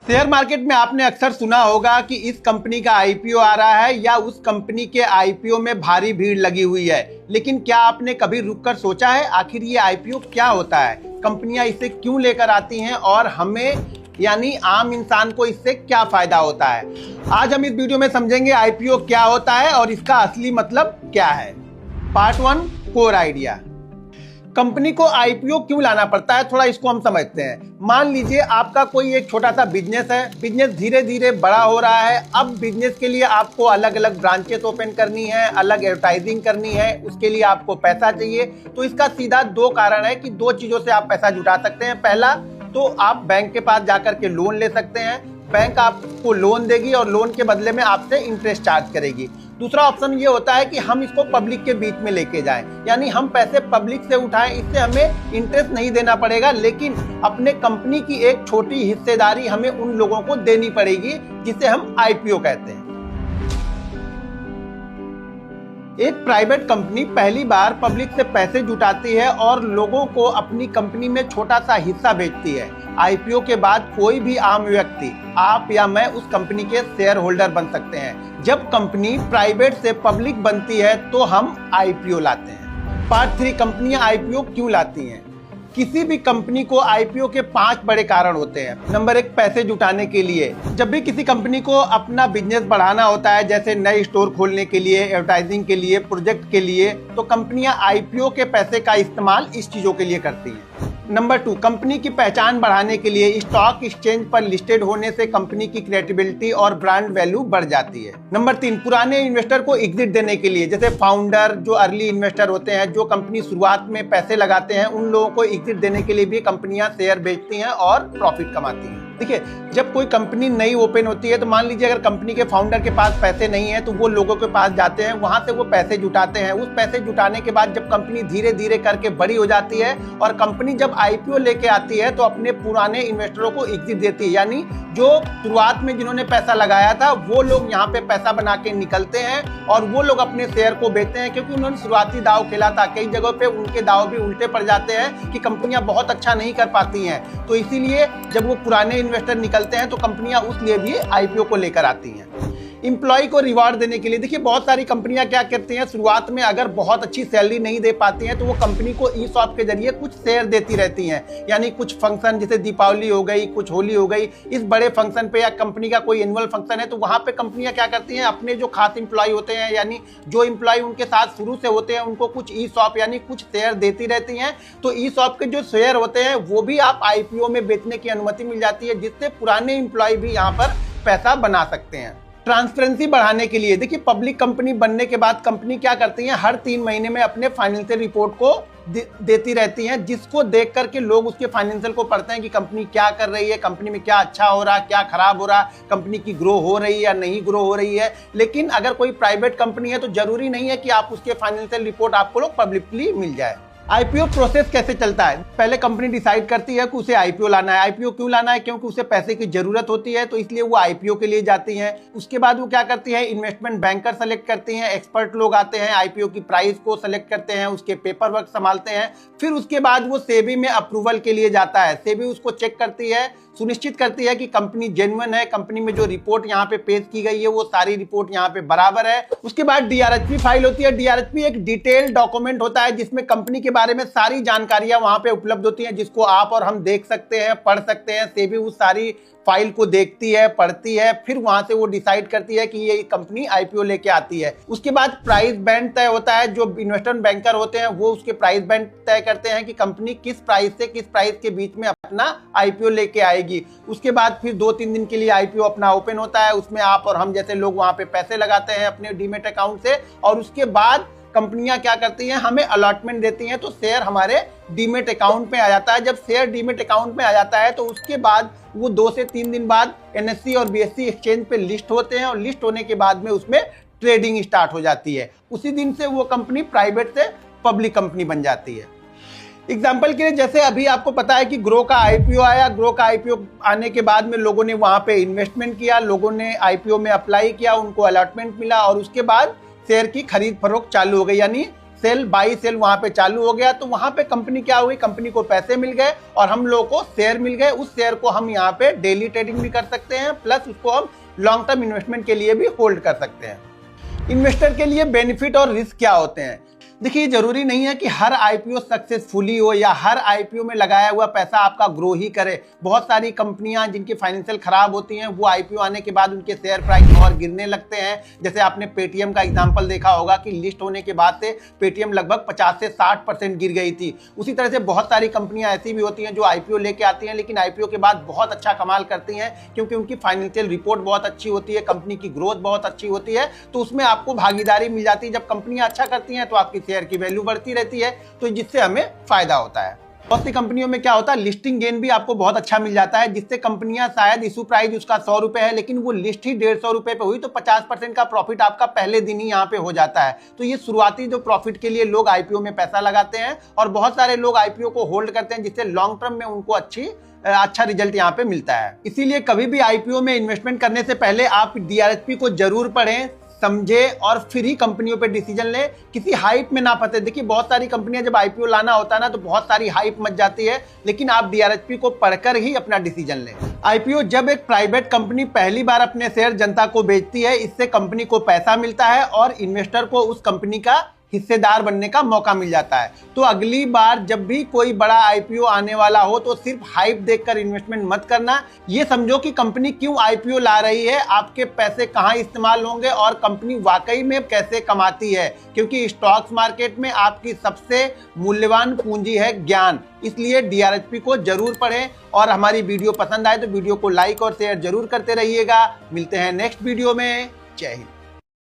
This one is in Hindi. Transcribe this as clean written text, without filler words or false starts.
शेयर मार्केट में आपने अक्सर सुना होगा कि इस कंपनी का आईपीओ आ रहा है या उस कंपनी के आईपीओ में भारी भीड़ लगी हुई है। लेकिन क्या आपने कभी रुककर सोचा है आखिर ये आईपीओ क्या होता है, कंपनियां इसे क्यों लेकर आती हैं और हमें यानी आम इंसान को इससे क्या फायदा होता है। आज हम इस वीडियो में समझेंगे आईपीओ क्या होता है और इसका असली मतलब क्या है। Part 1, core idea. कंपनी को आईपीओ क्यों लाना पड़ता है, थोड़ा इसको हम समझते हैं। मान लीजिए आपका कोई एक छोटा सा बिजनेस है, बिजनेस धीरे धीरे बड़ा हो रहा है। अब बिजनेस के लिए आपको अलग अलग ब्रांचेस ओपन करनी है, अलग एडवर्टाइजिंग करनी है, उसके लिए आपको पैसा चाहिए। तो इसका सीधा दो कारण है कि दो चीजों से आप पैसा जुटा सकते हैं। पहला तो आप बैंक के पास जाकर के लोन ले सकते हैं, बैंक आपको लोन देगी और लोन के बदले में आपसे इंटरेस्ट चार्ज करेगी। दूसरा ऑप्शन ये होता है कि हम इसको पब्लिक के बीच में लेके जाएं, यानी हम पैसे पब्लिक से उठाएं। इससे हमें इंटरेस्ट नहीं देना पड़ेगा, लेकिन अपने कंपनी की एक छोटी हिस्सेदारी हमें उन लोगों को देनी पड़ेगी जिसे हम आईपीओ कहते हैं। एक प्राइवेट कंपनी पहली बार पब्लिक से पैसे जुटाती है और लोगों को अपनी कंपनी में छोटा सा हिस्सा बेचती है। आईपीओ के बाद कोई भी आम व्यक्ति, आप या मैं, उस कंपनी के शेयर होल्डर बन सकते हैं। जब कंपनी प्राइवेट से पब्लिक बनती है तो हम आईपीओ लाते हैं। पार्ट 3, कंपनियां आईपीओ क्यों लाती हैं। किसी भी कंपनी को आईपीओ के 5 बड़े कारण होते हैं। नंबर 1, पैसे जुटाने के लिए। जब भी किसी कंपनी को अपना बिजनेस बढ़ाना होता है, जैसे नए स्टोर खोलने के लिए, एडवर्टाइजिंग के लिए, प्रोजेक्ट के लिए, तो कंपनियां आईपीओ के पैसे का इस्तेमाल इस चीजों के लिए करती हैं। नंबर 2, कंपनी की पहचान बढ़ाने के लिए। स्टॉक एक्सचेंज पर लिस्टेड होने से कंपनी की क्रेडिबिलिटी और ब्रांड वैल्यू बढ़ जाती है। नंबर 3, पुराने इन्वेस्टर को एग्जिट देने के लिए। जैसे फाउंडर, जो अर्ली इन्वेस्टर होते हैं, जो कंपनी शुरुआत में पैसे लगाते हैं, उन लोगों को एग्जिट देने के लिए भी कंपनियां शेयर बेचती हैं और प्रॉफिट कमाती हैं। देखिए, जब कोई कंपनी नई ओपन होती है तो मान लीजिए अगर कंपनी के फाउंडर के पास पैसे नहीं है तो वो लोगों के पास जाते हैं, वहां से वो पैसे जुटाते हैं। उस पैसे जुटाने के बाद जब कंपनी धीरे धीरे करके बड़ी हो जाती है और कंपनी जब आईपीओ लेके आती है तो अपने पुराने इन्वेस्टरों को एग्जिट देती है, यानी जो शुरुआत में जिन्होंने पैसा लगाया था वो लोग यहाँ पे पैसा बना के निकलते हैं और वो लोग अपने शेयर को बेचते हैं, क्योंकि उन्होंने शुरुआती दाव खेला था। कई जगहों पे उनके दाव भी उल्टे पड़ जाते हैं कि कंपनियां बहुत अच्छा नहीं कर पाती हैं, तो इसीलिए जब वो पुराने इन्वेस्टर निकलते हैं तो कंपनियां उस लिए भी आईपीओ को लेकर आती हैं। एम्प्लॉय को रिवार्ड देने के लिए। देखिए, बहुत सारी कंपनियां क्या करती हैं, शुरुआत में अगर बहुत अच्छी सैलरी नहीं दे पाती हैं तो वो कंपनी को ई-शॉप के जरिए कुछ शेयर देती रहती हैं, यानी कुछ फंक्शन जैसे दीपावली हो गई, कुछ होली हो गई, इस बड़े फंक्शन पे या कंपनी का कोई एनुअल फंक्शन है तो वहां पे कंपनियां क्या करती हैं, अपने जो खास एम्प्लॉय होते हैं, यानी जो एम्प्लॉय उनके साथ शुरू से होते हैं, उनको कुछ ई-शॉप यानी कुछ शेयर देती रहती हैं। तो ई-शॉप के जो शेयर होते हैं वो भी आप आईपीओ में बेचने की अनुमति मिल जाती है, जिससे पुराने एम्प्लॉय भी यहाँ पर पैसा बना सकते हैं। ट्रांसपेरेंसी बढ़ाने के लिए। देखिए, पब्लिक कंपनी बनने के बाद कंपनी क्या करती है, हर 3 महीने में अपने फाइनेंशियल रिपोर्ट को देती रहती हैं, जिसको देख करके लोग उसके फाइनेंशियल को पढ़ते हैं कि कंपनी क्या कर रही है, कंपनी में क्या अच्छा हो रहा है, क्या खराब हो रहा है, कंपनी की ग्रो हो रही है या नहीं ग्रो हो रही है। लेकिन अगर कोई प्राइवेट कंपनी है तो जरूरी नहीं है कि आप उसके फाइनेंशियल रिपोर्ट आपको लोग पब्लिकली मिल जाए। आईपीओ प्रोसेस कैसे चलता है। पहले कंपनी डिसाइड करती है कि उसे आईपीओ लाना है। आईपीओ क्यों लाना है, क्योंकि उसे पैसे की जरूरत होती है, तो इसलिए वो आईपीओ के लिए जाती हैं। उसके बाद वो क्या करती है, इन्वेस्टमेंट बैंकर सेलेक्ट करती हैं, एक्सपर्ट लोग आते हैं, आईपीओ की प्राइस को सेलेक्ट करते हैं, उसके पेपर वर्क संभालते हैं। फिर उसके बाद वो सेबी में अप्रूवल के लिए जाता है। सेबी उसको चेक करती है, सुनिश्चित करती है कि कंपनी जेन्युइन है, कंपनी में जो रिपोर्ट यहाँ पे पेश की गई है वो सारी रिपोर्ट यहाँ पे बराबर है। उसके बाद डीआरएचपी फाइल होती है। डीआरएचपी एक डिटेल डॉक्यूमेंट होता है जिसमें कंपनी के बारे में सारी जानकारियां वहां पे उपलब्ध होती हैं, जिसको आप और हम देख सकते हैं, पढ़ सकते हैं। सेबी उस सारी फाइल को देखती है, पढ़ती है, फिर वहां से वो डिसाइड करती है कि ये कंपनी आईपीओ लेके आती है। उसके बाद प्राइस बैंड तय होता है। जो इन्वेस्टमेंट बैंकर होते हैं वो उसके प्राइस बैंड तय करते हैं कि कंपनी किस प्राइस से किस प्राइस के बीच में अपना आईपीओ लेके आएगी। उसके बाद फिर 2-3 दिन के लिए आईपीओ अपना ओपन होता है। उसमें आप और हम जैसे लोग वहां पे पैसे लगाते हैं अपने डीमेट अकाउंट से, और उसके बाद कंपनियां क्या करती हैं, हमें अलॉटमेंट देती हैं, तो शेयर हमारे डीमेट अकाउंट में आ जाता है। जब शेयर डीमेट अकाउंट में आ जाता है तो उसके बाद वो 2 से 3 दिन बाद एनएससी और बीएससी एक्सचेंज पे लिस्ट होते हैं, और लिस्ट होने के बाद में उसमें ट्रेडिंग स्टार्ट हो जाती है। उसी दिन से वो कंपनी प्राइवेट से पब्लिक कंपनी बन जाती है। एग्जाम्पल के लिए, जैसे अभी आपको पता है कि ग्रो का आईपीओ आया। ग्रो का आईपीओ आने के बाद में लोगों ने वहां पे इन्वेस्टमेंट किया, लोगों ने आईपीओ में अप्लाई किया, उनको अलॉटमेंट मिला, और उसके बाद शेयर की खरीद फरोख्त चालू हो गई, यानी सेल बाई सेल वहां पे चालू हो गया, तो वहां पे कंपनी क्या हुई, कंपनी को पैसे मिल गए और हम लोगों को शेयर मिल गए। उस शेयर को हम यहाँ पे डेली ट्रेडिंग भी कर सकते हैं, प्लस उसको हम लॉन्ग टर्म इन्वेस्टमेंट के लिए भी होल्ड कर सकते हैं। इन्वेस्टर के लिए बेनिफिट और रिस्क क्या होते हैं? देखिए, जरूरी नहीं है कि हर आईपीओ सक्सेसफुली हो या हर आईपीओ में लगाया हुआ पैसा आपका ग्रो ही करे। बहुत सारी कंपनियां जिनकी फाइनेंशियल खराब होती हैं, वो आईपीओ आने के बाद उनके शेयर प्राइस और गिरने लगते हैं। जैसे आपने पेटीएम का एग्जांपल देखा होगा कि लिस्ट होने के बाद से पेटीएम लगभग 50 से 60% गिर गई थी। उसी तरह से बहुत सारी कंपनियां ऐसी भी होती हैं जो आईपीओ लेके आती हैं, लेकिन आईपीओ के बाद बहुत अच्छा कमाल करती हैं, क्योंकि उनकी फाइनेंशियल रिपोर्ट बहुत अच्छी होती है, कंपनी की ग्रोथ बहुत अच्छी होती है, तो उसमें आपको भागीदारी मिल जाती है। जब कंपनियां अच्छा करती हैं तो आपकी शेयर की वैल्यू बढ़ती रहती है, तो जिससे हमें फायदा होता है। बहुत सी कंपनियों में क्या होता है, लिस्टिंग गेन भी आपको बहुत अच्छा मिल जाता है, जिससे कंपनियां शायद इशू प्राइस उसका 100 रुपए है, लेकिन वो लिस्ट ही 150 रुपए पे हुई, तो 50% का प्रॉफिट आपका पहले दिन ही यहाँ पे हो जाता है। तो ये शुरुआती जो प्रॉफिट के लिए लोग आईपीओ में पैसा लगाते हैं, और बहुत सारे लोग आईपीओ को होल्ड करते हैं, जिससे लॉन्ग टर्म में उनको अच्छा रिजल्ट यहाँ पे मिलता है। इसीलिए कभी भी आईपीओ में इन्वेस्टमेंट करने से पहले आप डीआरएसपी को जरूर पढ़ें, समझे और फिर ही कंपनियों पे डिसीजन ले, किसी हाइप में ना फंसे। देखिए, बहुत सारी कंपनियां जब आईपीओ लाना होता है ना, तो बहुत सारी हाइप मच जाती है, लेकिन आप डीआरएसपी को पढ़कर ही अपना डिसीजन लें। आईपीओ जब एक प्राइवेट कंपनी पहली बार अपने शेयर जनता को बेचती है, इससे कंपनी को पैसा मिलता है और इन्वेस्टर को उस कंपनी का हिस्सेदार बनने का मौका मिल जाता है। तो अगली बार जब भी कोई बड़ा आईपीओ आने वाला हो, तो सिर्फ हाइप देखकर इन्वेस्टमेंट मत करना। ये समझो कि कंपनी क्यों आईपीओ ला रही है, आपके पैसे कहां इस्तेमाल होंगे और कंपनी वाकई में कैसे कमाती है, क्योंकि स्टॉक्स मार्केट में आपकी सबसे मूल्यवान पूंजी है ज्ञान। इसलिए डीआरएसपी को जरूर पढ़ें, और हमारी वीडियो पसंद आए तो वीडियो को लाइक और शेयर जरूर करते रहिएगा। मिलते हैं नेक्स्ट वीडियो में। जय हिंद।